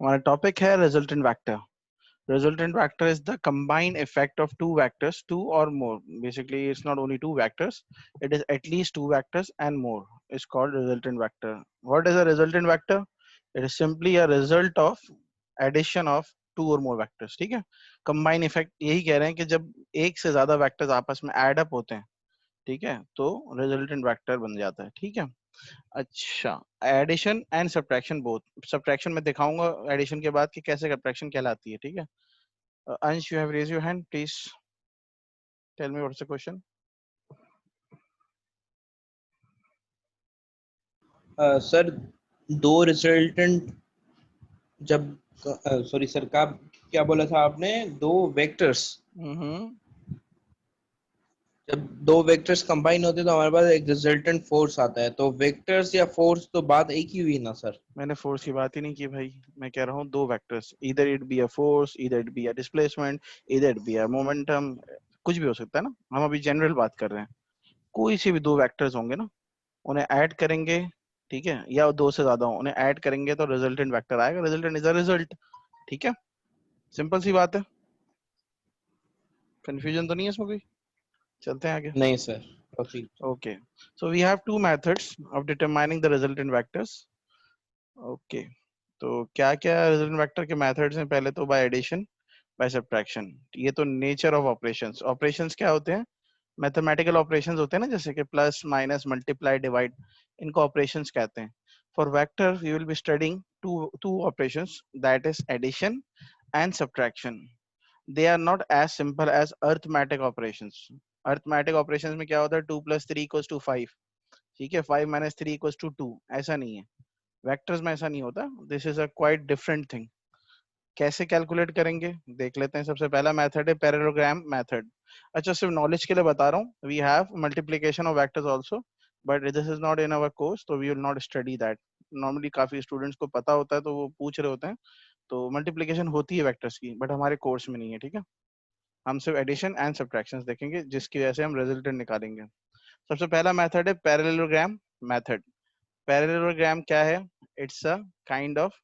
हमारा टॉपिक है resultant vector. Resultant vector is the combined effect of two vectors, two or more. Basically, it's not only two vectors, it is at least two vectors and more. It's called resultant vector. What is a resultant vector? It is simply a result of addition of two or more vectors. ठीक है. Combine effect यही कह रहे हैं कि जब एक से ज्यादा vectors आपस में add up होते हैं, ठीक है, तो resultant vector बन जाता है. ठीक है. अच्छा, addition and subtraction both. Subtraction में दिखाऊंगा एडिशन के बाद कि कैसे सब्ट्रैक्शन कहलाती है. ठीक है. Ansh, you have raised your hand. Please tell me what's the question. Sir दो रिजल्टेंट जब सॉरी सर का क्या बोला था आपने, दो वेक्टर्स जब दो वेक्टर्स कंबाइन होते हैं तो हमारे पास एक रिजल्टेंट फोर्स आता है. तो वेक्टर्स या फोर्स तो बात एक ही हुई ना सर. मैंने फोर्स की बात ही नहीं की भाई. मैं कह रहा हूँ दो वेक्टर्स, इधर इट बी अ फोर्स, इधर इट बी अ डिस्प्लेसमेंट, इधर इट बी अ मोमेंटम. कुछ भी हो सकता है ना. हम अभी जनरल बात कर रहे हैं. कोई से भी दो वेक्टर्स होंगे ना, उन्हें ऐड करेंगे, ठीक है, या दो से ज्यादा हो, उन्हें ऐड करेंगे तो रिजल्टेंट वेक्टर आएगा. Resultant is a result. ठीक है. सिंपल सी बात है. कंफ्यूजन तो नहीं है इसमें कोई. चलते हैं आगे. नहीं sir, proceed. Okay, so we have two methods of determining the resultant vectors. Okay, तो क्या क्या रिजल्टेंट वेक्टर के मेथड्स हैं. पहले तो बाय एडिशन, बाय सब्ट्रैक्शन. ये तो नेचर ऑफ ऑपरेशंस. ऑपरेशंस क्या होते हैं? मैथमेटिकल ऑपरेशंस होते हैं ना, जैसे कि प्लस माइनस मल्टीप्लाई डिवाइड. इनको ऑपरेशंस कहते हैं. For vector you will be studying two operations, that is addition and subtraction. They are not as simple as arithmetic operations. Arithmetic operations में क्या होता है? 2+3=5. ठीक है. 5-3=2. ऐसा नहीं है. वेक्टर्स में ऐसा नहीं होता. This is a quite different thing. कैसे कैलकुलेट करेंगे देख लेते हैं. सबसे पहला मेथड है पैरेललोग्राम मेथड. अच्छा, सिर्फ नॉलेज के लिए बता रहा हूँ. We have multiplication of vectors also, but this is not in our course, तो we will not study that. Normally काफी स्टूडेंट्स को पता होता है तो वो पूछ रहे होते हैं. तो मल्टीप्लिकेशन होती है वेक्टर्स की, बट हमारे कोर्स में नहीं है. ठीक है. हम सिर्फ एडिशन एंड सब्ट्रैक्शंस देखेंगे, जिसकी वजह से हम रिजल्टेंट निकालेंगे. सबसे पहला मेथड है पैरेललोग्राम मेथड. पैरेललोग्राम क्या है? It's a kind of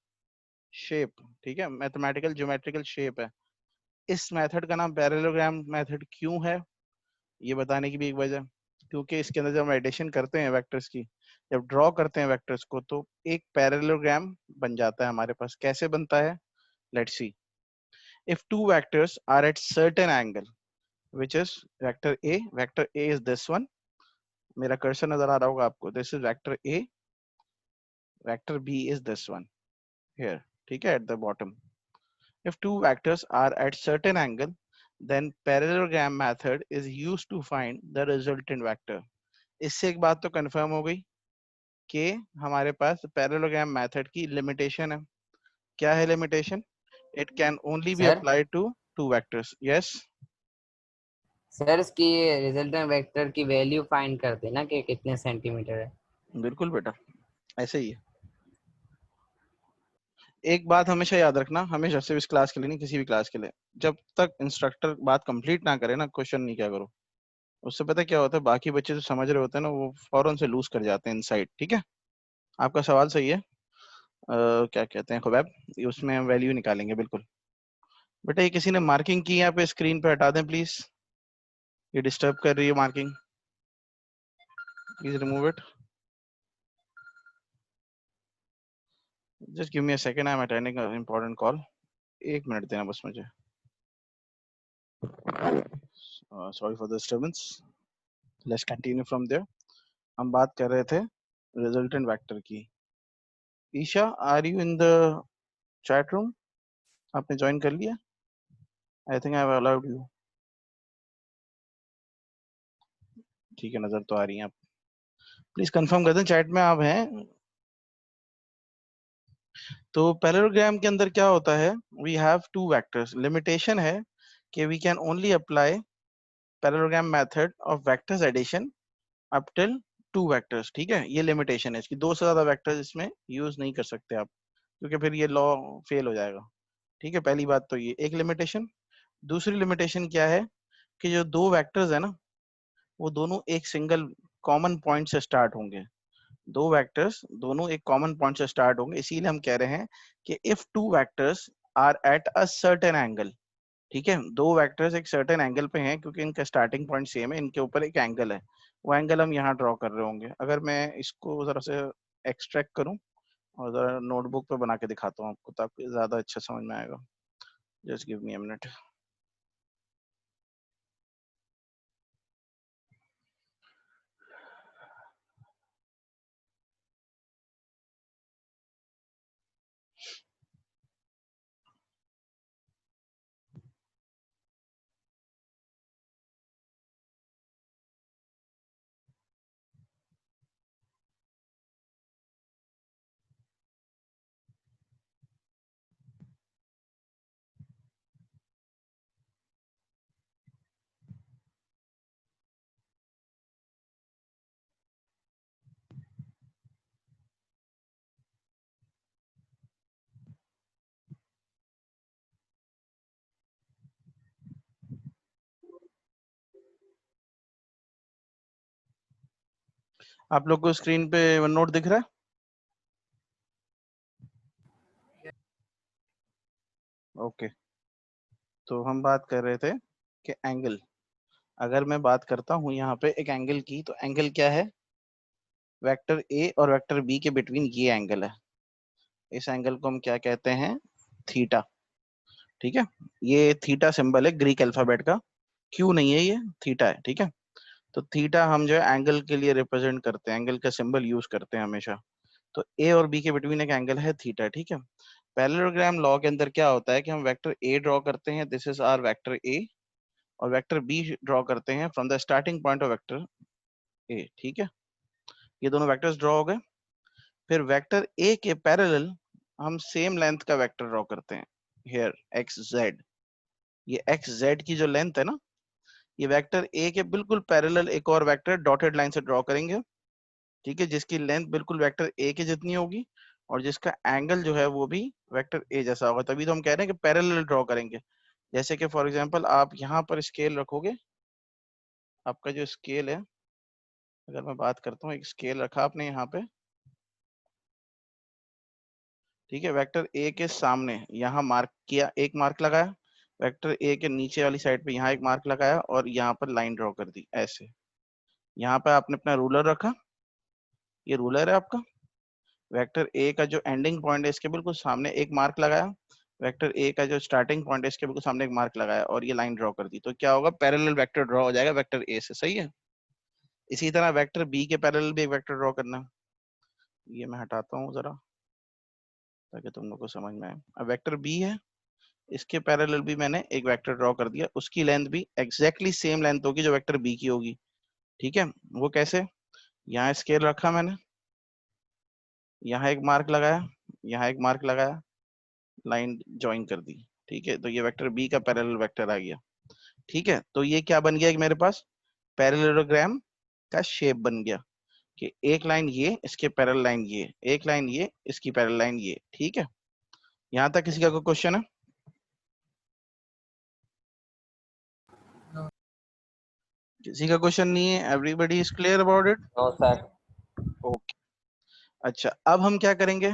shape. ठीक है. मैथमेटिकल ज्योमेट्रिकल शेप है. इस मेथड का नाम पैरेललोग्राम मेथड क्यों है, ये बताने की भी एक वजह. क्योंकि इसके अंदर जब हम एडिशन करते हैं वेक्टर्स की, जब ड्रॉ करते हैं वेक्टर्स को, तो एक पैरेललोग्राम बन जाता है हमारे पास. कैसे बनता है? Let's see. If two vectors are at certain angle, which is vector a is this one. मेरा कर्सर नजर आ रहा होगा आपको. this is vector a, vector b is this one here. ठीक है. at the bottom. if two vectors are at certain angle, then parallelogram method is used to find the resultant vector. इससे एक बात तो कंफर्म हो गई कि हमारे पास पैरेललोग्राम मेथड की लिमिटेशन है. क्या है limitation? It can only be sir applied to two vectors. Yes. Sir इसकी रिजल्टेंट वेक्टर की वैल्यू फाइंड करते हैं ना कि कितने सेंटीमीटर है. बिल्कुल बेटा, ऐसे ही है. एक बात हमेशा याद रखना, हमेशा सिर्फ इस क्लास के लिए नहीं, किसी भी क्लास के लिए, जब तक इंस्ट्रक्टर बात कंप्लीट ना करे ना, क्वेश्चन नहीं क्या करो. उससे पता क्या होता है, बाकी बच्चे जो समझ रहे होते हैं ना, वो फौरन से लूज कर जाते हैं इनसाइट. ठीक है. आपका सवाल सही है. क्या कहते हैं खुबैब, उसमें हम वैल्यू निकालेंगे. बिल्कुल बेटा. ये किसी ने मार्किंग की है यहाँ पे, स्क्रीन पे हटा दें प्लीज. ये डिस्टर्ब कर रही है marking. Please remove it. Just give me a second, I am attending a important call. 1 minute देना बस मुझे. Sorry for the disturbance. Let's continue from there. हम बात कर रहे थे रिजल्टेंट वेक्टर की. Isha, are you in the chat room? आपने ज्वाइन कर लिया? I think I have allowed you. ठीक है, नजर तो आ रही है. आप प्लीज कंफर्म कर दें चैट में आप हैं. तो पैरेललोग्राम के अंदर क्या होता है? We have two vectors. Limitation है कि we can only apply parallelogram method of vectors addition up till two vectors. ठीक है. ये लिमिटेशन है इसकी. दो से ज्यादा वेक्टर्स इसमें यूज नहीं कर सकते आप, क्योंकि फिर ये लॉ फेल हो जाएगा. ठीक है. पहली बात तो ये एक लिमिटेशन. दूसरी लिमिटेशन क्या है कि जो दो वेक्टर्स है ना, वो दोनों एक सिंगल कॉमन पॉइंट से स्टार्ट होंगे. दो वेक्टर्स दोनों एक कॉमन पॉइंट से स्टार्ट होंगे, इसीलिए हम कह रहे हैं कि if two vectors are at a certain angle, ठीक है, दो वेक्टर्स एक सर्टेन एंगल पे हैं क्योंकि इनका स्टार्टिंग पॉइंट सेम है, इनके ऊपर एक एंगल है, वो एंगल हम यहाँ ड्रॉ कर रहे होंगे। अगर मैं इसको जरा से एक्सट्रैक्ट करूं और जरा नोटबुक पे बना के दिखाता हूँ आपको, ताकि ज्यादा अच्छा समझ में आएगा। Just give me a minute. आप लोग को स्क्रीन पे वन नोट दिख रहा है? ओके, तो हम बात कर रहे थे कि एंगल, अगर मैं बात करता हूं यहाँ पे एक एंगल की, तो एंगल क्या है? वेक्टर ए और वेक्टर बी के बिटवीन ये एंगल है, इस एंगल को हम क्या कहते हैं? थीटा। ठीक है, ये थीटा सिंबल है ग्रीक अल्फाबेट का, क्यू नहीं है, ये थीटा है। ठीक है, तो थीटा हम जो है एंगल के लिए रिप्रेजेंट करते हैं, एंगल का सिंबल यूज करते हैं हमेशा। तो ए और बी के बिटवीन एक एंगल है थीटा। ठीक है, पैरेललोग्राम लॉ के अंदर क्या होता है कि हम वेक्टर ए ड्रॉ करते हैं, this is our vector A, और वेक्टर बी ड्रॉ करते हैं from the starting point of vector A. ठीक है, ये दोनों वेक्टर्स ड्रॉ हो गए। फिर वेक्टर ए के पैरेलल हम सेम लेंथ का वेक्टर ड्रॉ करते हैं, हेयर एक्स जेड। ये एक्स जेड की जो लेंथ है ना, ये वेक्टर ए के बिल्कुल पैरेलल एक और वेक्टर डॉटेड लाइन से ड्रॉ करेंगे। ठीक है, जिसकी लेंथ बिल्कुल वेक्टर ए के जितनी होगी और जिसका एंगल जो है वो भी वेक्टर ए जैसा होगा, तभी तो हम कह रहे हैं कि पैरेलल ड्रॉ करेंगे। जैसे कि फॉर एग्जांपल आप यहाँ पर स्केल रखोगे, आपका जो स्केल है, अगर मैं बात करता हूँ, एक स्केल रखा आपने यहाँ पे, ठीक है, वेक्टर ए के सामने यहाँ मार्क किया, एक मार्क लगाया, वेक्टर ए के नीचे वाली साइड पे यहाँ एक मार्क लगाया और यहाँ पर लाइन ड्रॉ कर दी ऐसे। यहाँ पे आपने अपना रूलर रखा, ये रूलर है आपका, वेक्टर ए का जो एंडिंग पॉइंट है इसके बिल्कुल सामने एक मार्क लगाया, वेक्टर ए का जो स्टार्टिंग पॉइंट है इसके बिल्कुल सामने एक मार्क लगाया और ये लाइन ड्रॉ कर दी, तो क्या होगा? पैरेलल वेक्टर ड्रॉ हो जाएगा वेक्टर ए से। सही है। इसी तरह वेक्टर बी के पैरेलल भी एक वेक्टर ड्रॉ करना है, ये मैं हटाता हूँ जरा ताकि तुम लोग को समझ में आए। अब वेक्टर बी है, इसके पैरेलल भी मैंने एक वेक्टर ड्रॉ कर दिया, उसकी लेंथ भी एग्जैक्टली सेम लेंथ होगी जो वेक्टर बी की होगी। ठीक है, वो कैसे? यहाँ स्केल रखा मैंने, यहाँ एक मार्क लगाया, यहाँ एक मार्क लगाया, लाइन ज्वाइन कर दी। ठीक है, तो ये वेक्टर बी का पैरेलल वेक्टर आ गया। ठीक है, तो ये क्या बन गया कि मेरे पास पैरेललोग्राम का शेप बन गया कि एक लाइन ये, इसके पैरेलल लाइन ये, एक लाइन ये, इसकी पैरेलल लाइन ये। ठीक है, यहाँ तक किसी का कोई क्वेश्चन है? किसी का क्वेश्चन नहीं है? Everybody is clear about it? No sir. Okay, अच्छा, अब हम क्या करेंगे?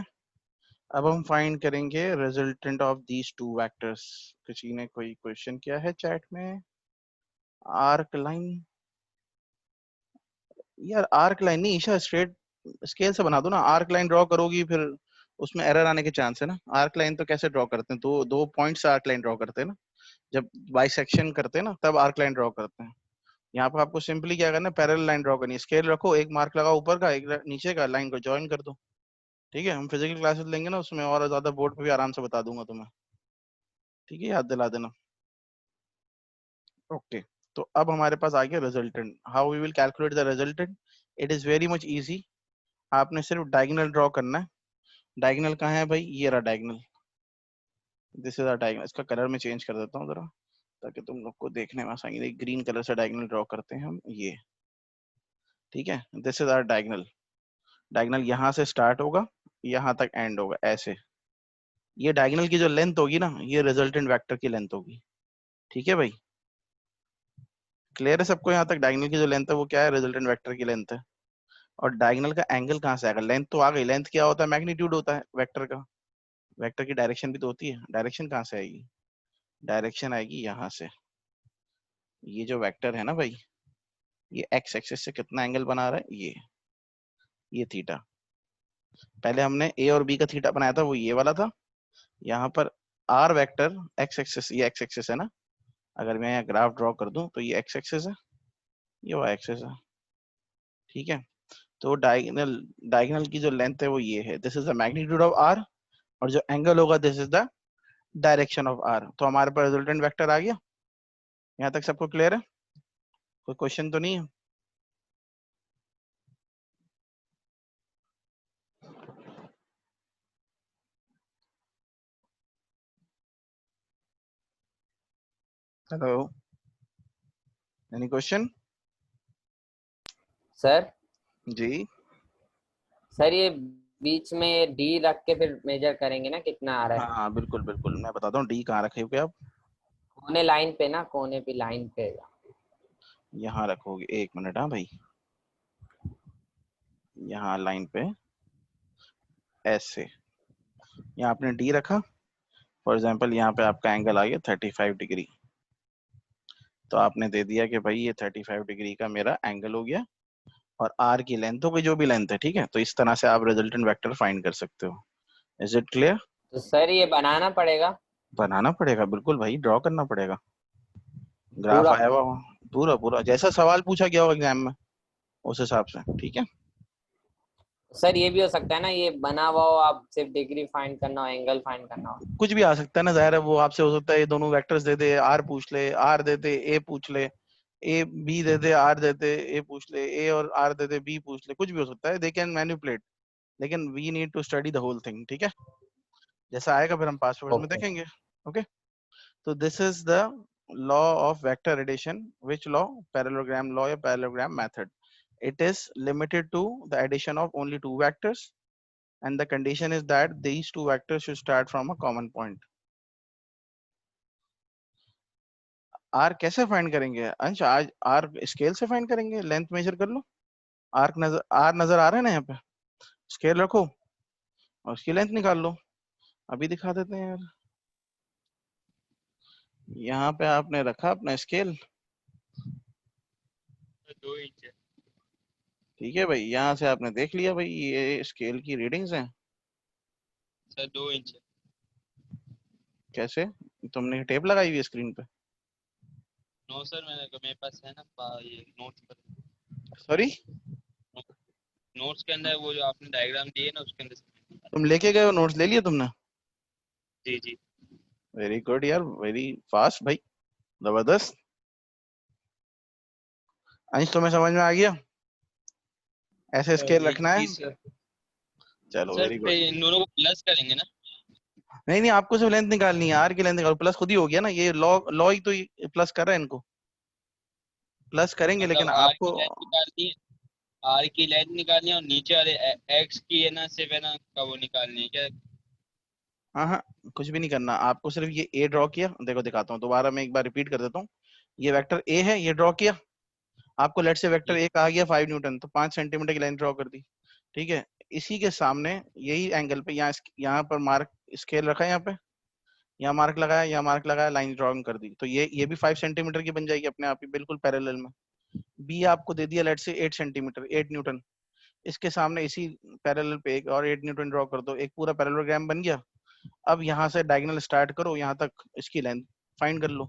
अब हम फाइंड करेंगे resultant of these two vectors. किसी ने कोई क्वेश्चन किया है चैट में? आर्क लाइन, यार आर्क लाइन नहीं ईशा, स्ट्रेट स्केल से बना दो ना। आर्क लाइन ड्रॉ करोगी फिर उसमें एरर आने के चांस है ना। आर्क लाइन तो कैसे ड्रॉ करते हैं? दो दो पॉइंट से आर्क लाइन ड्रॉ करते हैं ना, जब बाइसेक्शन करते हैं ना तब आर्क लाइन ड्रॉ करते हैं। यहाँ पे आपको सिंपली क्या करना है? पैरेलल लाइन ड्रॉ करनी है, स्केल रखो, एक मार्क लगाओ ऊपर का, एक नीचे का, लाइन को ज्वाइन कर दो। ठीक है, हम फिजिकल क्लासेस लेंगे ना, उसमें और ज्यादा बोर्ड पे भी आराम से बता दूंगा तुम्हें। ठीक है, याद दिला देना। ओके, तो अब हमारे पास आ गया resultant. How we will calculate the resultant? It is very much easy. आपने सिर्फ डायगोनल ड्रॉ करना है। डायगोनल कहाँ है भाई? ये रहा diagonal, this is our diagonal. इसका कलर मैं चेंज कर देता हूँ जरा ताकि तुम लोग को देखने में आसानी रहे। ग्रीन कलर से डायगोनल ड्रॉ करते हैं हम, ये। ठीक है, this is our diagonal. Diagonal यहाँ से स्टार्ट होगा, यहाँ तक एंड होगा ऐसे। ये डायगोनल की जो लेंथ होगी ना, ये रिजल्टेंट वेक्टर की लेंथ होगी। ठीक है भाई, क्लियर है सबको? यहाँ तक डायगोनल की जो लेंथ है वो क्या है? रिजल्टेंट वेक्टर की लेंथ है। और डायगोनल का एंगल कहाँ से आएगा? लेंथ तो आ गई। लेंथ क्या होता है? मैग्नीट्यूड होता है वेक्टर का। वेक्टर की डायरेक्शन भी तो होती है। डायरेक्शन कहाँ से आएगी? डायरेक्शन आएगी यहाँ से। ये जो वेक्टर है ना भाई, ये एक्स एक्सिस से कितना एंगल बना रहा है? ये थीटा। पहले हमने ए और बी का थीटा बनाया था, वो ये वाला था। यहाँ पर आर वेक्टर एक्स एक्सिस, ये एक्स एक्सिस है ना, अगर मैं यहाँ ग्राफ ड्रॉ कर दूं तो ये एक्स एक्सिस है, ये वाई एक्सिस है। ठीक है, तो डायगोनल डायगोनल की जो लेंथ है वो ये है, this is the magnitude of R, और जो एंगल होगा this is the direction of R. तो हमारे पास रिजल्टेंट वेक्टर आ गया। यहाँ तक सबको क्लियर है? कोई क्वेश्चन तो नहीं है? Hello, any question? सर जी सर ये बीच में डी रख के फिर मेजर करेंगे ना कितना आ रहा है? हाँ बिल्कुल बिल्कुल, मैं बताता हूँ डी कहाँ रखे हो आप। कोने लाइन पे ना, कोने पे लाइन पे। यहाँ रखोगे, एक मिनट, हाँ भाई, यहाँ लाइन पे ऐसे, यहाँ आपने डी रखा। फॉर एग्जाम्पल यहाँ पे आपका एंगल आ गया 35 डिग्री, तो आपने दे दिया कि भाई ये 35 डिग्री का मेरा एंगल हो गया, और आर की लेंथ हो गई जो भी लेंथ है। ठीक है, तो इस तरह से आप रिजल्टेंट वेक्टर फाइंड कर सकते हो। Is it clear? तो सर ये बनाना पड़ेगा बनाना पड़ेगा बिल्कुल भाई, ड्रॉ करना पड़ेगा। ग्राफ पूरा? आया हुआ पूरा पूरा, जैसा सवाल पूछा गया हो एग्जाम में उस हिसाब से। ठीक है, सर ये भी हो सकता है ना, ये बना हुआ हो, आप सिर्फ डिग्री फाइंड करना हो, एंगल फाइंड करना हो। कुछ भी आ सकता है ना, जाहिर है। वो आपसे हो सकता है ये दोनों वेक्टर्स दे दे, आर पूछ ले, आर दे दे, ए पूछ ले, A B they they, are they दे, ए पूछ ले, ए और आर दे दे, बी पूछ ले, कुछ भी हो सकता है। दे कैन मैनिपुलेट, लेकिन we need to study the whole thing. ठीक है, जैसा आएगा फिर हम पास पेपर्स में ओके। देखेंगे। ओके, तो this is the law of vector addition. Which law? Parallelogram law या parallelogram method. It is limited to the addition of only two vectors, and the condition is that these two vectors should start from a common point. R कैसे find करेंगे अंश? आज R scale से find करेंगे। Length major कर लो। R नजर आ रहा है ना यहाँ पे? स्केल रखो और उसकी लेंथ निकाल लो। अभी दिखा देते हैं यार। यहाँ पे आपने रखा अपना स्केल। 2 इंच है ठीक है भाई, यहाँ से आपने देख लिया भाई ये स्केल की रीडिंग्स हैं। सर, 2 इंच है। कैसे? तुमने टेप लगाई हुई है स्क्रीन पे? नो सर, मेरे पास है ना ये नोट्स पर। सॉरी, नोट्स के अंदर वो जो आपने डायग्राम दिए ना उसके अंदर। तुम लेके गए हो? नोट्स ले लिए तुमने? जी जी। वेरी गुड यार, वेरी फास्ट भाई, जबरदस्त। अंश तुम्हें समझ में आ गया? ऐसे स्केल जी रखना है। जी सर। चलो सर वेरी गुड। फिर इन दोनों को प्लस करेंगे ना? नहीं नहीं, आपको सिर्फ लेंथ निकालनी है। आर की लेंथ निकालो, प्लस खुद ही हो गया ना। ये लॉ लॉ ही तो प्लस कर रहा है इनको। प्लस करेंगे मतलब लेकिन आर आपको। की लेंथ निकालनी है, आर की लेंथ निकालनी है, और नीचे वाले एक्स की है ना, सिर्फ है ना का वो निकालनी है क्या? हाँ हाँ, कुछ भी नहीं करना आपको, सिर्फ ये ए ड्रॉ किया। देखो दिखाता हूँ दोबारा, मैं एक बार रिपीट कर देता हूँ। ये वेक्टर ए है, ये ड्रॉ किया आपको। लेट से वेक्टर जी ए आ गया 5 न्यूटन, तो 5 सेंटीमीटर की लाइन ड्रॉ कर दी। ठीक है, इसी के सामने यही एंगल पे यहाँ पर मार्क स्केल रखा है, यहाँ पे यहाँ मार्क लगाया, यहाँ मार्क लगाया, लाइन ड्रॉइंग कर दी। तो ये भी 5 सेंटीमीटर की बन जाएगी अपने आप ही, बिल्कुल पैरेलल में। बी आपको दे दिया लेट से 8 सेंटीमीटर, 8 न्यूटन। इसके सामने इसी पैरेलल पे एक और 8 न्यूटन ड्रॉ कर दो, एक पूरा पैरेललोग्राम बन गया। अब यहाँ से डायगोनल स्टार्ट करो, यहाँ तक इसकी लेंथ फाइंड कर लो।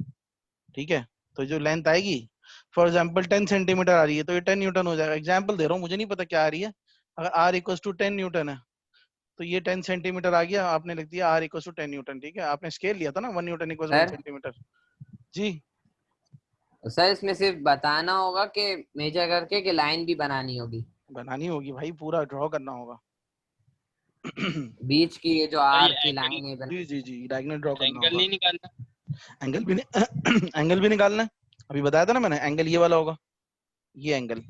ठीक है, तो जो लेंथ आएगी, फॉर एग्जाम्पल 10 सेंटीमीटर आ रही है, तो ये 10 न्यूटन हो जाएगा। एग्जाम्पल दे रहा हूँ, मुझे नहीं पता क्या आ रही है। अगर आर इक्वल टू 10 न्यूटन है, तो ये 10 सेंटीमीटर आ गया, आपने लिख दिया आर इक्वल टू 10 न्यूटन। ठीक है, आपने स्केल लिया था ना, 1 न्यूटन इक्वल 1 सर सेंटीमीटर। जी, सर इसमें सिर्फ बताना होगा कि मेजर करके कि लाइन भी बनानी होगी? बनानी होगी भाई, पूरा ड्रॉ करना होगा। बीच की ये जो सर, आर ये की एंगल लाइन है जी जी जी, डायगोनल ड्रॉ करना एंगल होगा। नहीं निकालना? एंगल भी एंगल भी निकालना है। अभी बताया था ना मैंने, एंगल ये वाला होगा, ये एंगल।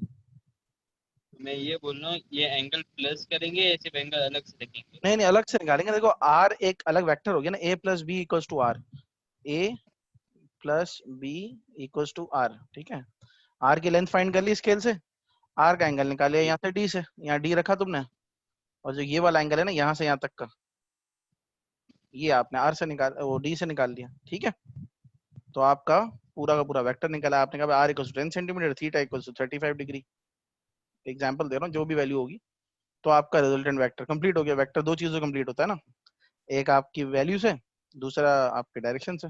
मैं ये बोल रहा हूँ, ये एंगल प्लस करेंगे या सिर्फ एंगल अलग से रखेंगे? नहीं नहीं, अलग से निकालेंगे। देखो आर एक अलग वेक्टर हो गया ना, A plus B equals to R, A plus B equals to R. ठीक है, आर की लेंथ फाइंड कर ली स्केल से। आर का एंगल निकाले यहाँ से डी से, यहाँ डी रखा तुमने, और जो ये वाला एंगल है ना यहाँ से यहाँ तक का, ये आपने आर से निकाल, वो डी से निकाल लिया, ठीक है। तो आपका पूरा का पूरा वेक्टर निकला। आपने कहा R equal to 10 centimetre, theta equal to 35 degree, example दे रहा हूँ, जो भी वैल्यू होगी। तो आपका रिजल्टेंट वेक्टर कंप्लीट हो गया। वेक्टर दो चीजों कंप्लीट होता है ना, एक आपकी वैल्यू से, दूसरा आपके डायरेक्शन से।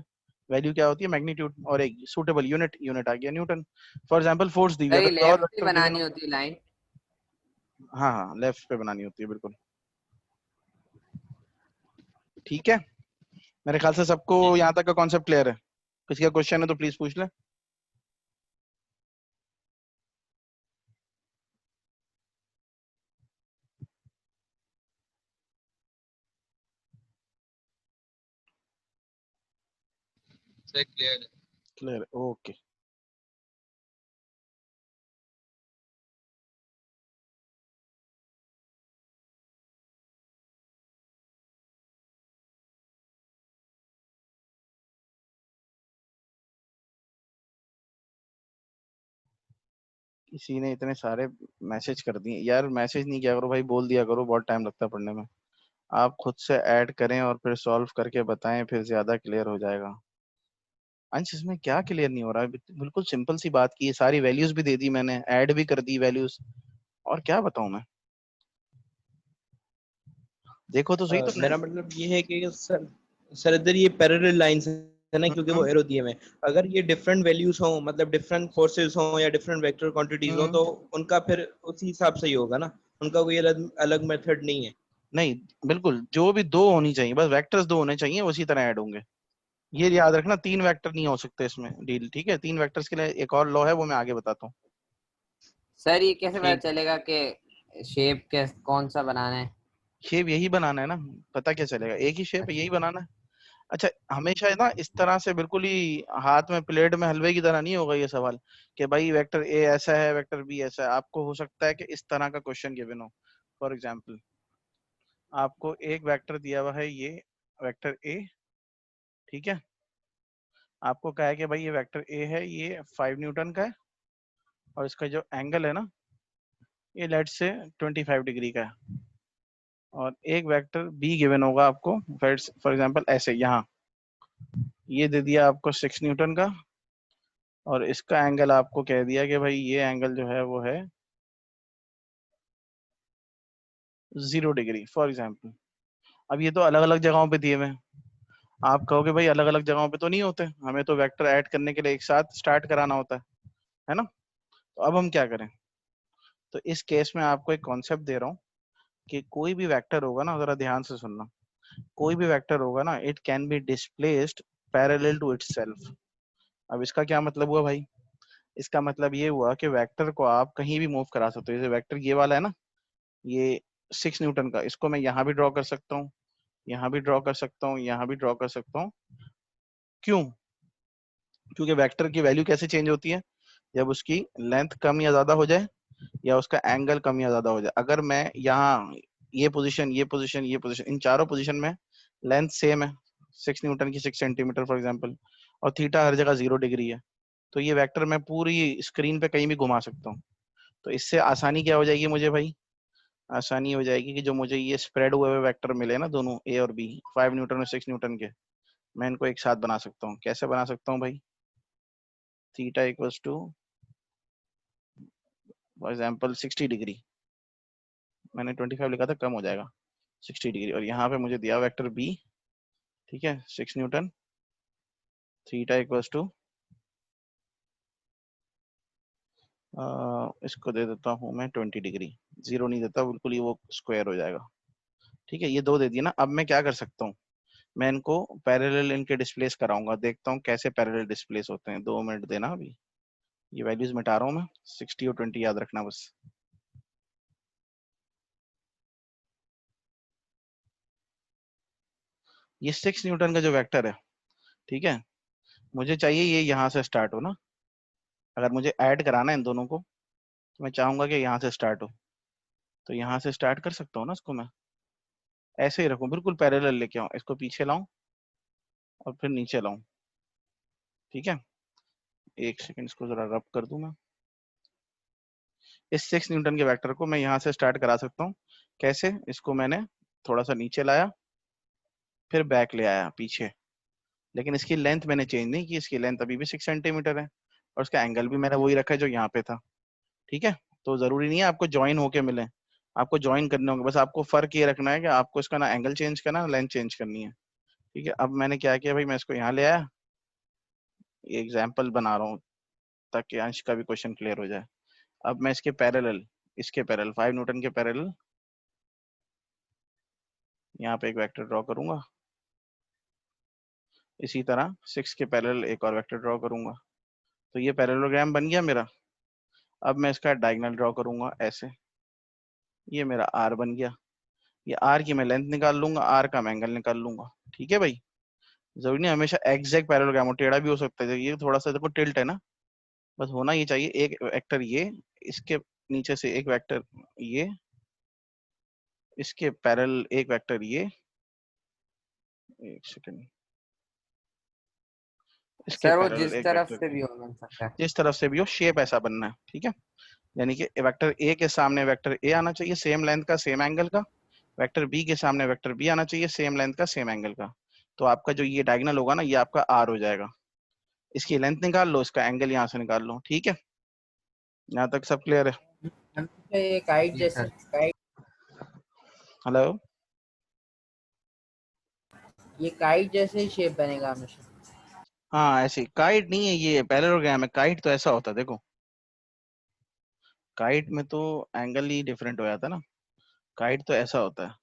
वैल्यू क्या होती है, मैग्नीट्यूड, और एक सूटेबल यूनिट, यूनिट आ गया न्यूटन। फॉर एग्जांपल फोर्स दी हुई है, सर ये अगर कोई और लेफ्ट से वेक्टर गिवन बनानी हो। होती है लाइन। हाँ हाँ, लेफ्ट पे बनानी होती है बिल्कुल, ठीक है। मेरे ख्याल से सबको जी यहाँ तक का कॉन्सेप्ट क्लियर है। किसी का क्वेश्चन है तो प्लीज पूछ ले। सर क्लियर है। Clear, okay. किसी ने इतने सारे मैसेज कर दिए यार, मैसेज नहीं किया करो भाई, बोल दिया करो, बहुत टाइम लगता है पढ़ने में। आप खुद से ऐड करें और फिर सॉल्व करके बताएं, फिर ज्यादा क्लियर हो जाएगा। अंश इसमें क्या क्लियर नहीं हो रहा है, बिल्कुल सिंपल सी बात की है, सारी वैल्यूज भी दे दी मैंने, ऐड भी कर दी वैल्यूज, और क्या बताऊं मैं। देखो तो सही तुमने। मेरा मतलब ये है कि सर इधर ये पैरेलल लाइंस है ना, क्योंकि वो हम्म एरो दिए हुए हैं। अगर ये डिफरेंट वैल्यूज हो, मतलब डिफरेंट फोर्सेस हो या डिफरेंट वेक्टर क्वांटिटीज हो, हम्म। तो उनका फिर उसी हिसाब से ही होगा ना। उनका कोई अलग अलग मेथड नहीं है। नहीं, बिल्कुल जो भी दो होनी चाहिए, बस वेक्टर्स दो होने चाहिए, उसी तरह ऐड होंगे। ये याद रखना, तीन वेक्टर नहीं हो सकते इसमें डील, ठीक है। तीन वेक्टर्स के लिए एक और लॉ है, वो मैं आगे बताता हूँ। सर ये कैसे पता ठीक, चलेगा कि शेप कौन सा बनाना है? शेप यही बनाना है ना, पता क्या चलेगा, एक ही शेप है, अच्छा। यही बनाना है। अच्छा, हमेशा है ना इस तरह से, बिल्कुल ही हाथ में प्लेट में हलवे की तरह नहीं होगा ये सवाल, कि भाई वेक्टर ए ऐसा है, वेक्टर बी ऐसा है। आपको हो सकता है कि इस तरह का क्वेश्चन गिवन हो। फॉर एग्जाम्पल, आपको एक वेक्टर दिया हुआ है, ये वेक्टर ए, ठीक है। आपको कहा है कि भाई ये वेक्टर ए है, ये 5 न्यूटन का है, और इसका जो एंगल है ना, ये लेट से 25 डिग्री का है। और एक वेक्टर बी गिवन होगा आपको, फॉर एग्जाम्पल ऐसे, यहाँ ये दे दिया आपको 6 न्यूटन का, और इसका एंगल आपको कह दिया कि भाई ये एंगल जो है वो है 0 डिग्री, फॉर एग्जाम्पल। अब ये तो अलग अलग जगहों पे दिए हुए हैं। आप कहोगे भाई अलग अलग जगहों पे तो नहीं होते, हमें तो वेक्टर ऐड करने के लिए एक साथ स्टार्ट कराना होता है ना। तो अब हम क्या करें, तो इस केस में आपको एक कॉन्सेप्ट दे रहा हूँ, कि कोई भी वेक्टर होगा ना, जरा ध्यान से सुनना, कोई भी वेक्टर होगा ना, it can be displaced parallel to itself. अब इसका क्या मतलब हुआ भाई, इसका मतलब ये हुआ कि वेक्टर को आप कहीं भी मूव करा सकते हो। जैसे वेक्टर ये वाला है ना, ये 6 न्यूटन का, इसको मैं यहाँ भी ड्रॉ कर सकता हूँ, यहाँ भी ड्रॉ कर सकता हूँ, यहाँ भी ड्रॉ कर सकता हूँ। क्यों? क्योंकि वेक्टर की वैल्यू कैसे चेंज होती है, जब उसकी लेंथ कम या ज्यादा हो जाए, या उसका एंगल कम या ज्यादा हो जाए। अगर मैं यहाँ ये पोजीशन, ये पोजीशन, ये पोजीशन, इन चारों पोजीशन में लेंथ सेम है, 6 न्यूटन की 6 सेंटीमीटर फॉर एग्जाम्पल, और थीटा हर जगह 0 डिग्री है, तो ये वेक्टर मैं पूरी स्क्रीन पे कहीं भी घुमा सकता हूँ। तो इससे आसानी क्या हो जाएगी मुझे भाई, आसानी हो जाएगी कि जो मुझे ये स्प्रेड हुए हुए वेक्टर मिले ना, दोनों ए और बी, 5 न्यूटन और 6 न्यूटन के, मैं इनको एक साथ बना सकता हूँ। कैसे बना सकता हूँ भाई, theta equals to for example 60 degree, मैंने 25 लिखा था, कम हो जाएगा, 60 डिग्री। और यहाँ पे मुझे दिया वेक्टर बी, ठीक है, 6 न्यूटन, थीटा इक्वल्स टू, इसको दे देता हूँ मैं 20 डिग्री, जीरो नहीं देता बिल्कुल, ये वो स्क्वायर हो जाएगा, ठीक है। ये दो दे दिए ना। अब मैं क्या कर सकता हूँ, मैं इनको पैरेलल इनके डिस्प्लेस कराऊंगा, देखता हूँ कैसे पैरेलल डिस्प्लेस होते हैं। 2 मिनट देना अभी, ये वैल्यूज मिटा रहा हूँ मैं, 60 और 20 याद रखना बस। ये 6 न्यूटन का जो वेक्टर है, ठीक है, मुझे चाहिए ये यहाँ से स्टार्ट हो ना। अगर मुझे ऐड कराना है इन दोनों को, तो मैं चाहूंगा कि यहाँ से स्टार्ट हो, तो यहाँ से स्टार्ट कर सकता हूँ ना इसको मैं, ऐसे ही रखूँ, बिल्कुल पैरेलल लेके आऊँ, इसको पीछे लाऊं और फिर नीचे लाऊं, ठीक है। एक सेकंड, इसको जरा रब कर दूं मैं। इस 6 न्यूटन के वेक्टर को मैं यहाँ से स्टार्ट करा सकता हूँ। कैसे? इसको मैंने थोड़ा सा नीचे लाया, फिर बैक ले आया पीछे, लेकिन इसकी लेंथ मैंने चेंज नहीं की, इसकी लेंथ अभी भी 6 सेंटीमीटर है, और उसका एंगल भी मैंने वही रखा है जो यहाँ पे था। ठीक है, तो जरूरी नहीं है आपको ज्वाइन होके मिले, आपको ज्वाइन करने होंगे, बस आपको फर्क ये रखना है कि आपको इसका ना एंगल चेंज करना है, लेंथ चेंज करनी है। ठीक है, अब मैंने क्या किया भाई, मैं इसको यहाँ ले आया, ये एग्जाम्पल बना रहा हूँ ताकि अंश का भी क्वेश्चन क्लियर हो जाए। अब मैं इसके पैरेलल 5 न्यूटन के पैरेलल यहाँ पे एक वेक्टर ड्रॉ करूंगा, इसी तरह 6 के पैरेलल एक और वेक्टर ड्रॉ करूंगा। तो ये पैरेललोग्राम बन गया मेरा। अब मैं इसका डायगोनल ड्रॉ करूंगा ऐसे, ये मेरा आर बन गया। ये आर की मैं लेंथ निकाल लूंगा, आर का मैं एंगल निकाल लूंगा। ठीक है भाई, जरूरी नहीं हमेशा एग्जैक्ट पैरेललोग्राम हो, टेढ़ा भी हो सकता है। ये थोड़ा सा देखो टिल्ट है ना, बस होना ये चाहिए एक वेक्टर ये, इसके नीचे से एक वेक्टर ये, इसके पैरेलल एक वेक्टर ये, एक सेकंड, इसके सर वो पैरेलल जिस एक तरफ वेक्टर से ये, भी हो बन सकता है। जिस तरफ से भी हो शेप ऐसा बनना है। ठीक है, यानी कि वेक्टर ए के सामने वेक्टर ए आना चाहिए सेम लेंथ का सेम एंगल का, वेक्टर बी के सामने वेक्टर बी आना चाहिए सेम लेंथ का सेम एंगल का। तो आपका जो ये डायगोनल होगा ना, ये आपका आर हो जाएगा। इसकी लेंथ निकाल लो, इसका एंगल यहाँ से निकाल लो। ठीक है, यहाँ तक सब क्लियर है? हमेशा ये काइट जी जैसे सर। काइट हेलो, ये काइट जैसे ही शेप बनेगा हमेशा। हाँ ऐसे काइट नहीं है, ये पैरेललोग्राम है। काइट तो ऐसा होता है देखो, काइट में तो एंगल ही डिफरेंट हो जाता है ना, काइट तो ऐसा होता है।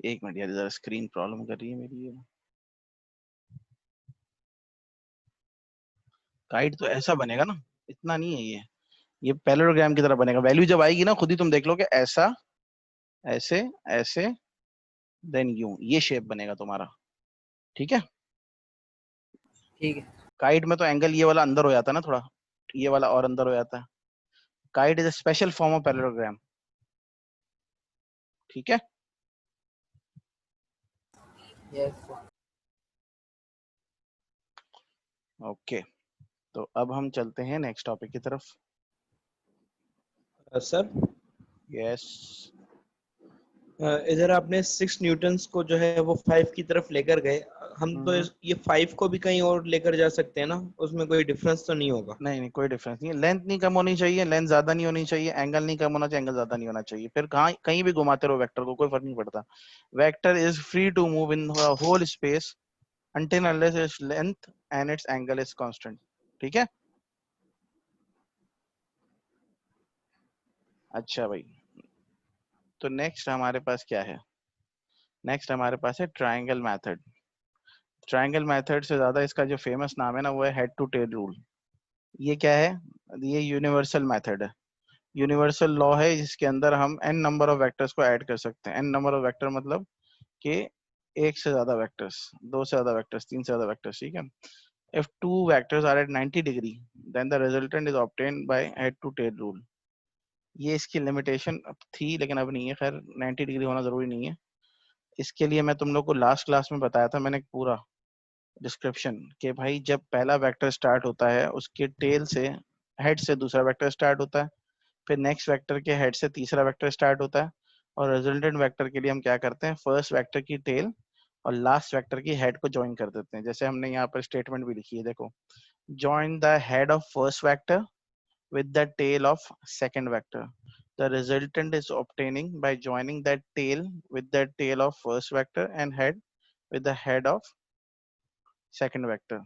एक मिनट यार, जरा स्क्रीन प्रॉब्लम कर रही है मेरी। ये काइट तो ऐसा बनेगा ना, इतना नहीं है ये पैरेललोग्राम की तरह बनेगा। वैल्यू जब आएगी ना, खुद ही तुम देख लो कि ऐसा, ऐसे, ऐसे, देन यूं, ये शेप बनेगा तुम्हारा। ठीक है, ठीक है। काइट में तो एंगल ये वाला अंदर हो जाता है ना थोड़ा, ये वाला और अंदर हो जाता है। Kite is a special form of parallelogram. ठीक है, यस ओके। तो अब हम चलते हैं नेक्स्ट टॉपिक की तरफ। सर यस, इधर आपने 6 न्यूटन्स को जो है वो 5 की तरफ लेकर गए। हम तो ये 5 को भी कहीं और लेकर जा सकते हैं ना, उसमें कोई डिफरेंस तो नहीं होगा? नहीं नहीं कोई डिफरेंस नहीं है। लेंथ नहीं कम होनी चाहिए, लेंथ ज्यादा नहीं होनी चाहिए, एंगल नहीं कम होना चाहिए, एंगल ज्यादा नहीं होना चाहिए। फिर कहाँ कहीं भी घुमाते रहो वेक्टर को, कोई फर्क नहीं पड़ता। Vector is free to move in whole space until unless its length and its angle is constant। ठीक है, अच्छा भाई, तो नेक्स्ट हमारे पास क्या है? नेक्स्ट हमारे पास है ट्रायंगल मेथड। ट्रायंगल मेथड से ज्यादा इसका जो फेमस नाम है ना, वो है हेड टू टेल रूल। ये क्या है? ये यूनिवर्सल मेथड है, यूनिवर्सल लॉ है, जिसके अंदर हम n नंबर ऑफ वेक्टर्स को ऐड कर सकते हैं। n नंबर ऑफ वेक्टर मतलब कि एक से ज्यादा वेक्टर्स, दो से ज्यादा वेक्टर्स, तीन से ज्यादा वेक्टर्स। ठीक है, if two vectors are at 90 degree then the resultant is obtained by head to tail rule। ये इसकी लिमिटेशन थी लेकिन अब नहीं है, खैर 90 डिग्री होना जरूरी नहीं है। इसके लिए मैं तुम लोग को लास्ट क्लास में बताया था मैंने पूरा डिस्क्रिप्शन, कि भाई जब पहला वेक्टर स्टार्ट होता है उसके टेल से, हेड से दूसरा वेक्टर स्टार्ट होता है, फिर नेक्स्ट वेक्टर के हेड से तीसरा वेक्टर स्टार्ट होता है, और रिजल्टेंट वेक्टर के लिए हम क्या करते हैं, फर्स्ट वेक्टर की टेल और लास्ट वेक्टर की हेड को ज्वाइन कर देते हैं। जैसे हमने यहाँ पर स्टेटमेंट भी लिखी है, देखो, join the head of first vector with the tail of second vector। The resultant is obtaining by joining that tail with the tail of first vector and head with the head of second vector।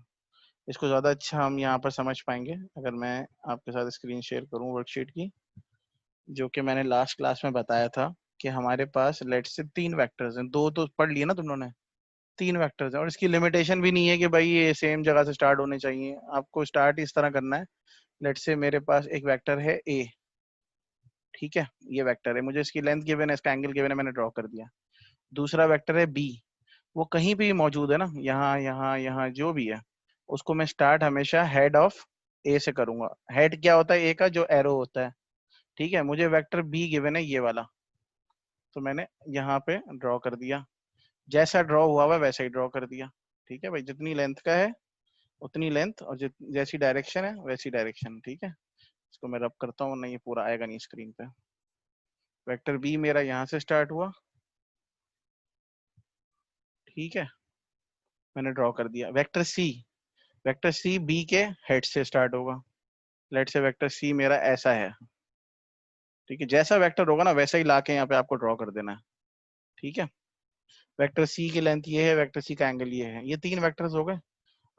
इसको ज्यादा अच्छा हम यहाँ पर समझ पाएंगे अगर मैं आपके साथ स्क्रीन शेयर करूँ वर्कशीट की, जो कि मैंने लास्ट क्लास में बताया था कि हमारे पास लेट से 3 वेक्टर्स हैं, दो तो पढ़ लिए ना तुम लोगों ने, 3 वेक्टर्स हैं, और इसकी लिमिटेशन भी नहीं है कि भाई ये सेम जगह से स्टार्ट होने चाहिए, आपको स्टार्ट इस तरह करना है। लेट से मेरे पास एक वेक्टर है ए, ठीक है, ये वेक्टर है, मुझे इसकी लेंथ गिवन है, इसका एंगल गिवन है, मैंने ड्रॉ कर दिया। दूसरा वेक्टर है बी, वो कहीं भी मौजूद है ना, यहाँ यहाँ यहाँ जो भी है, उसको मैं स्टार्ट हमेशा हेड ऑफ ए से करूंगा। हेड क्या होता है ए का? जो एरो होता है। ठीक है, मुझे वेक्टर बी गिवन है ये वाला, तो मैंने यहाँ पे ड्रॉ कर दिया। जैसा ड्रॉ हुआ हुआ वैसा ही ड्रॉ कर दिया। ठीक है भाई, जितनी लेंथ का है उतनी लेंथ, और जैसी डायरेक्शन है वैसी डायरेक्शन। ठीक है, इसको मैं रब करता हूँ, नहीं ये पूरा आएगा नहीं स्क्रीन पे। वेक्टर बी मेरा यहाँ से स्टार्ट हुआ, ठीक है, मैंने ड्रॉ कर दिया। वेक्टर सी बी के हेड से स्टार्ट होगा। लेट से वेक्टर सी मेरा ऐसा है, ठीक है, जैसा वेक्टर होगा ना वैसा ही लाके यहाँ पे आपको ड्रॉ कर देना है। ठीक है, वेक्टर सी की लेंथ ये है, वेक्टर सी का एंगल ये है, ये 3 वेक्टर्स हो गए।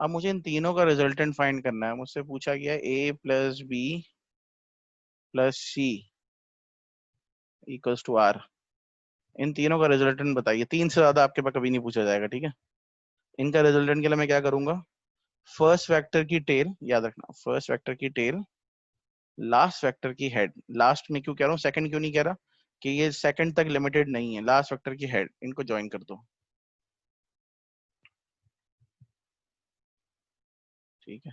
अब मुझे इन तीनों का रिजल्टेंट फाइंड करना है। मुझसे पूछा गया A plus B plus C equals to R. इन तीनों का रिजल्टेंट बताइए। 3 से ज्यादा आपके पास कभी नहीं पूछा जाएगा। ठीक है, इनका रिजल्टेंट के लिए मैं क्या करूंगा, फर्स्ट वेक्टर की टेल याद रखना, फर्स्ट वेक्टर की टेल लास्ट वेक्टर की हेड। लास्ट में क्यों कह रहा हूँ, सेकंड क्यों नहीं कह रहा, कि ये सेकंड तक लिमिटेड नहीं है। लास्ट वेक्टर की हेड, इनको ज्वाइन कर दो। ठीक है,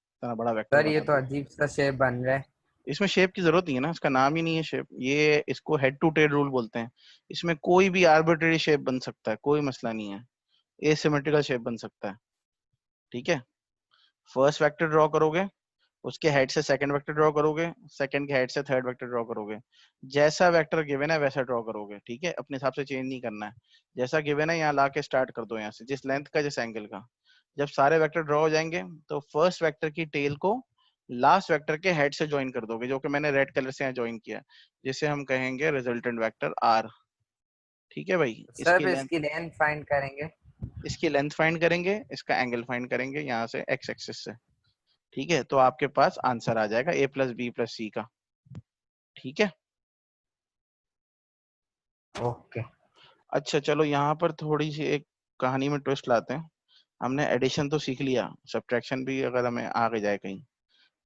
इतना बड़ा वेक्टर सर ये बना तो दिया। अजीब सा शेप बन रहा है। इसमें शेप की जरूरत नहीं है ना, इसका नाम ही नहीं है शेप। ये इसको हेड टू टेल रूल बोलते हैं। इसमें कोई भी आर्बिट्रेरी शेप बन सकता है, कोई मसला नहीं है। एसिमेट्रिकल शेप बन सकता है। ठीक है, फर्स्ट वेक्टर ड्रॉ करोगे, उसके हेड से सेकंड वेक्टर ड्रॉ करोगे, सेकंड के हेड से थर्ड वेक्टर ड्रॉ करोगे। जैसा वेक्टर गिवन है वैसा ड्रॉ करोगे। ठीक है, अपने हिसाब से चेंज नहीं करना है। जैसा गिवन है यहाँ ला के स्टार्ट कर दो, यहाँ से जिस लेंथ का जिस एंगल का। जब सारे वेक्टर ड्रॉ हो जाएंगे तो फर्स्ट वेक्टर की टेल को लास्ट वेक्टर के हेड से ज्वाइन कर दोगे, जो कि मैंने रेड कलर से यहाँ ज्वाइन किया, जिसे हम कहेंगे रिजल्टेंट वेक्टर आर। ठीक है भाई, सर फिर इसकी लेंथ फाइंड करेंगे। इसकी लेंथ फाइंड करेंगे, इसका एंगल फाइंड करेंगे यहाँ से एक्स एक्सिस से। ठीक है, तो आपके पास आंसर आ जाएगा ए प्लस बी प्लस सी का। ठीक है, ओके। अच्छा चलो यहाँ पर थोड़ी सी एक कहानी में ट्विस्ट लाते हैं। हमने एडिशन तो सीख लिया, सब्ट्रैक्शन भी अगर हमें आ गई जाए कहीं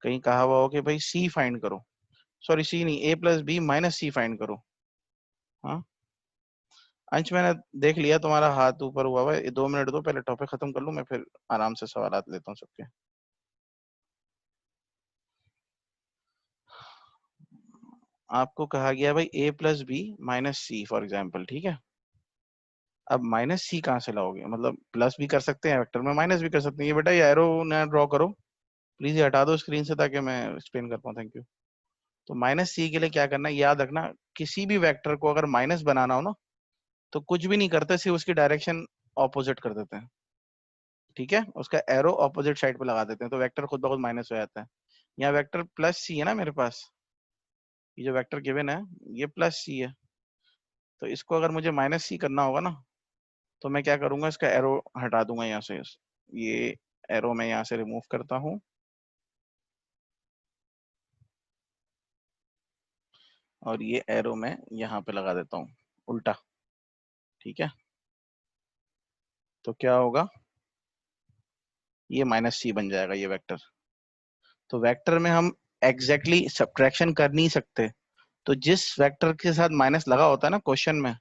कहीं कहा हुआ हो कि भाई सी फाइंड करो, सॉरी सी नहीं, ए प्लस बी माइनस सी फाइंड करो। हाँ अंश, मैंने देख लिया तुम्हारा हाथ ऊपर हुआ हुआ है। 2 मिनट दो, पहले टॉपिक खत्म कर लूं मैं, फिर आराम से सवाल लेता हूँ सबके। आपको कहा गया भाई A plus B minus C for example. ठीक है, अब माइनस सी कहाँ से लाओगे, मतलब प्लस भी कर सकते हैं वेक्टर में, माइनस भी कर सकते हैं। ये बेटा ये एरो ना ड्रॉ करो प्लीज, ये हटा दो स्क्रीन से ताकि मैं एक्सप्लेन कर पाऊँ। Thank you. तो माइनस सी के लिए क्या करना है, याद रखना, किसी भी वेक्टर को अगर माइनस बनाना हो ना तो कुछ भी नहीं करते, सिर्फ उसकी डायरेक्शन ऑपोजिट कर देते हैं। ठीक है, उसका एरो ऑपोजिट साइड पे लगा देते हैं, तो वेक्टर खुद ब खुद माइनस हो जाता है। यहाँ वेक्टर प्लस सी है ना मेरे पास, ये जो वेक्टर गिवन है ये प्लस सी है। तो इसको अगर मुझे माइनस सी करना होगा ना तो मैं क्या करूंगा, इसका एरो हटा दूंगा यहाँ से। ये एरो मैं यहाँ से रिमूव करता हूँ, और ये एरो मैं यहाँ पे लगा देता हूँ उल्टा। ठीक है, तो क्या होगा, ये माइनस सी बन जाएगा ये वेक्टर। तो वेक्टर में हम एग्जैक्टली exactly सब्ट्रैक्शन कर नहीं सकते, तो जिस वेक्टर के साथ माइनस लगा होता है ना क्वेश्चन में,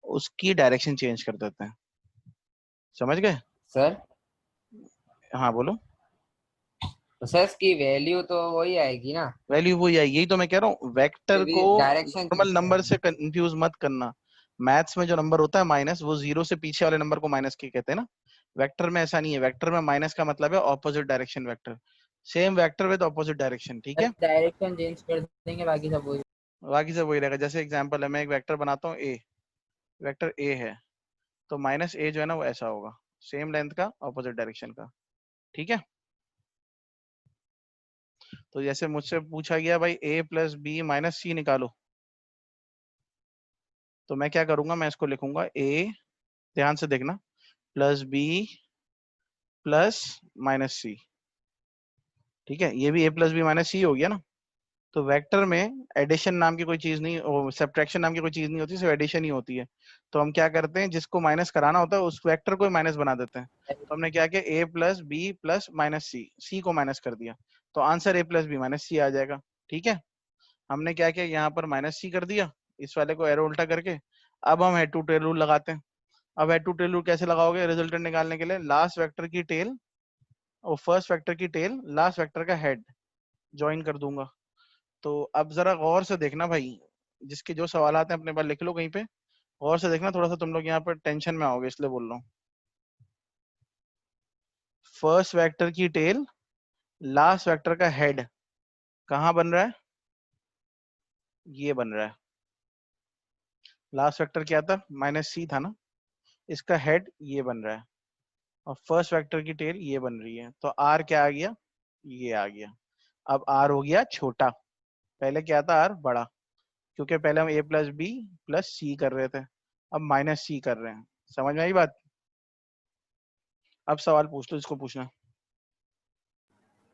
उसकी डायरेक्शन चेंज कर देते हैं। समझ गए? सर हाँ बोलो। तो सर इसकी वैल्यू तो वही आएगी ना, वैल्यू वही आई, यही तो मैं कह रहा हूँ, वेक्टर फिर भी को डायरेक्शन नॉर्मल चेंज नंबर करेंगे। से कंफ्यूज मत करना। मैथ्स में जो नंबर होता है माइनस, वो जीरो से पीछे वाले नंबर को माइनस के कहते हैं ना। वेक्टर में ऐसा नहीं है, वेक्टर में माइनस का मतलब है opposite direction vector, same vector with opposite direction. ठीक है, डायरेक्शन चेंज कर देंगे, बाकी सब वही। बाकी सब वही रहेगा। जैसे एग्जांपल है, मैं एक वेक्टर बनाता हूँ ए, वेक्टर ए है, तो माइनस ए जो है ना वो ऐसा होगा, सेम लेंथ का ऑपोजिट डायरेक्शन का। ठीक है, तो जैसे मुझसे पूछा गया भाई ए प्लस बी माइनस सी निकालो, तो मैं क्या करूंगा, मैं इसको लिखूंगा ए, ध्यान से देखना, प्लस बी प्लस माइनस सी। ठीक है, ये भी ए प्लस बी माइनस सी हो गया ना। तो वेक्टर में एडिशन नाम की कोई चीज नहीं, सब्ट्रैक्शन नाम की कोई चीज नहीं होती, सिर्फ एडिशन ही होती है। तो हम क्या करते हैं, जिसको माइनस कराना होता है उस वेक्टर को माइनस बना देते हैं। तो हमने क्या किया, A plus B plus minus C, C को माइनस कर दिया, तो answer A plus B minus C आ जाएगा। ठीक है, हमने क्या किया, यहाँ पर माइनस सी कर दिया, इस वाले को एरो उल्टा करके। अब हम हेड टू टेल रूल लगाते हैं। अब हेड टू टेल रूल कैसे लगाओगे, रिजल्टेंट निकालने के लिए लास्ट वेक्टर की टेल और फर्स्ट वेक्टर की टेल लास्ट वेक्टर का हेड ज्वाइन कर दूंगा। तो अब जरा गौर से देखना भाई, जिसके जो सवाल आते हैं अपने पास लिख लो कहीं पे। और से देखना, थोड़ा सा तुम लोग यहाँ पर टेंशन में आओगे इसलिए बोल रहा हूँ। फर्स्ट वेक्टर की टेल लास्ट वेक्टर का हेड कहाँ बन रहा है? ये बन रहा है। लास्ट वेक्टर क्या था? -c था ना, इसका हेड ये बन रहा है और फर्स्ट वेक्टर की टेल ये बन रही है। तो r क्या आ गया? ये आ गया। अब r हो गया छोटा, पहले क्या था? r बड़ा, क्योंकि पहले हम a प्लस बी प्लस सी कर रहे थे, अब -c कर रहे हैं। समझ में आई बात? अब सवाल पूछ लो, इसको पूछना।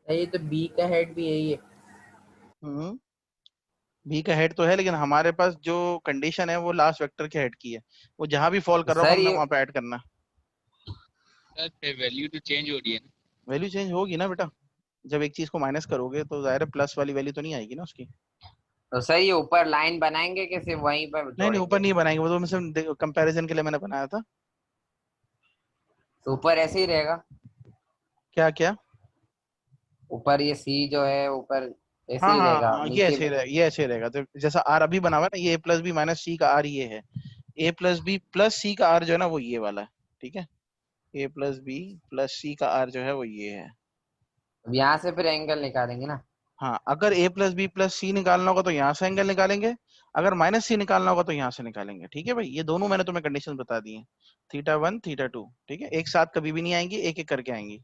ये तो बी का हेड भी यही है। बी का हेड तो है, लेकिन हमारे पास जो कंडीशन है वो लास्ट वेक्टर के हेड की है। वो जहां भी फॉल कर रहा होगा सर हमने ये वहां पे ऐड करना। सर वैल्यू तो चेंज हो रही है ना। वैल्यू चेंज होगी ना बेटा, जब एक चीज को माइनस करोगे तो जाहिर है प्लस वाली वैल्यू तो नहीं आएगी ना उसकी। तो सर ये ऊपर लाइन बनाएंगे कि सिर्फ वहीं पर नहीं नहीं, ऊपर जोड़ेंगे? नहीं बनाएंगे, वो तो मैं कंपैरिजन के लिए मैंने बनाया था। तो ऊपर ऐसे ही रहेगा? क्या क्या? ऊपर ये सी जो है ऊपर ऐसे हाँ ही हाँ रहेगा, हाँ, ये नीचे? ऐसे रहेगा, ये ऐसे रहेगा। तो जैसा आर अभी बना हुआ है ना, ये a प्लस बी माइनस सी का आर ये है, a प्लस बी प्लस सी का आर जो है ना वो ये वाला है। ठीक है, a प्लस बी प्लस सी का आर जो है वो ये है। अब यहाँ से फिर एंगल निकालेंगे ना? हाँ, अगर a प्लस बी प्लस सी निकालना होगा तो यहाँ से एंगल निकालेंगे, अगर माइनस सी निकालना होगा तो यहाँ से निकालेंगे। ठीक है भाई, ये दोनों मैंने तुम्हें कंडीशन बता दी है, θ1 θ2। ठीक है, एक साथ कभी भी नहीं आएंगी, एक एक करके आएंगी।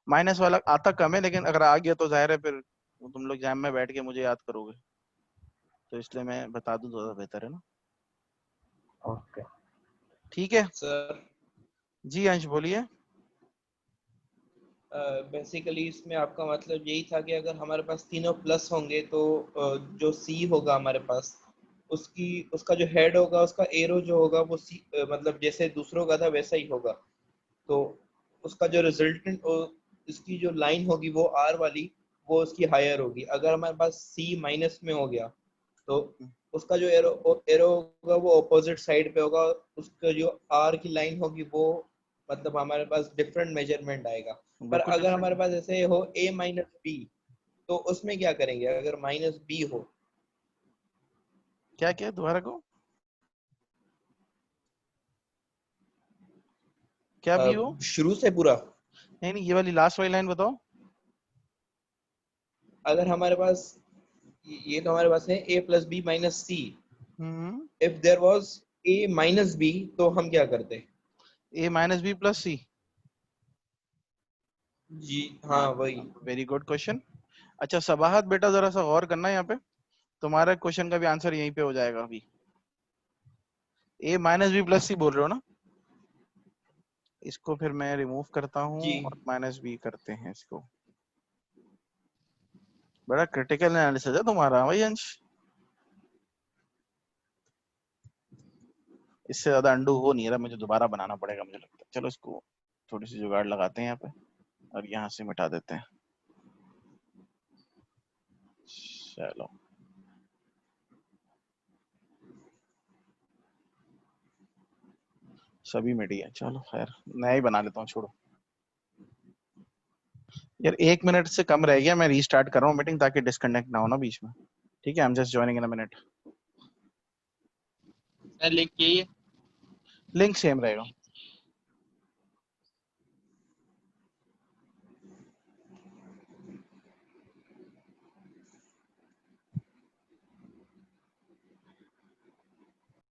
माइनस वाला आता कम है, लेकिन अगर आ गया तो जाहिर है फिर तुम लोग एग्जाम में बैठ के मुझे याद करोगे, तो इसलिए मैं बता दूं तो ज्यादा बेहतर है ना। ओके ठीक है सर जी, अंश बोलिए। बेसिकली इसमें आपका मतलब यही था कि अगर हमारे पास तीनों प्लस होंगे तो जो सी होगा हमारे पास, उसका जो हेड होगा, उसका एरो जो होगा वो सी मतलब जैसे दूसरों का था वैसा ही होगा। तो उसका जो रिजल्टेंट इसकी जो लाइन होगी वो आर वाली, वो उसकी हायर होगी। अगर हमारे पास सी माइनस में हो गया तो उसका जो एरो एरो होगा वो अपोजिट साइड पे होगा। उसका जो आर की लाइन होगी वो मतलब हमारे पास डिफरेंट मेजरमेंट आएगा। पर बिल्कुल अगर डिफरेंट हमारे है। पास ऐसे हो a माइनस बी, तो उसमें क्या करेंगे अगर माइनस बी हो? क्या क्या दोबारा को? क्या भी हो? शुरू से पूरा। नहीं नहीं, ये वाली लास्ट वाली लाइन बताओ। अगर हमारे पास ये तो हमारे पास है a plus B minus C, hmm, if there was a minus B तो हम क्या करते? a minus B plus C. जी हाँ वही। Very good question. अच्छा सबाहत बेटा, जरा सा गौर करना यहाँ पे, तुम्हारे क्वेश्चन का भी आंसर यहीं पे हो जाएगा अभी। a माइनस बी प्लस सी बोल रहे हो ना? इसको फिर मैं रिमूव करता हूँ जी और माइनस बी करते हैं इसको। बड़ा क्रिटिकल एनालिसिस है तुम्हारा भाई अंश, इससे ज्यादा अंडू हो नहीं रहा, मुझे दोबारा बनाना पड़ेगा मुझे लगता है। चलो इसको थोड़ी सी जुगाड़ लगाते हैं यहाँ पे और यहाँ से मिटा देते हैं। चलो सभी मिट गया, चलो खैर नया ही बना लेता हूँ, छोड़ो यार। 1 मिनट से कम रह गया, मैं रीस्टार्ट कर रहा हूँ मीटिंग ताकि डिस्कनेक्ट ना हो ना बीच में। ठीक है, I am just joining in a minute. Sir link यही है। लिंक सेम रहेगा।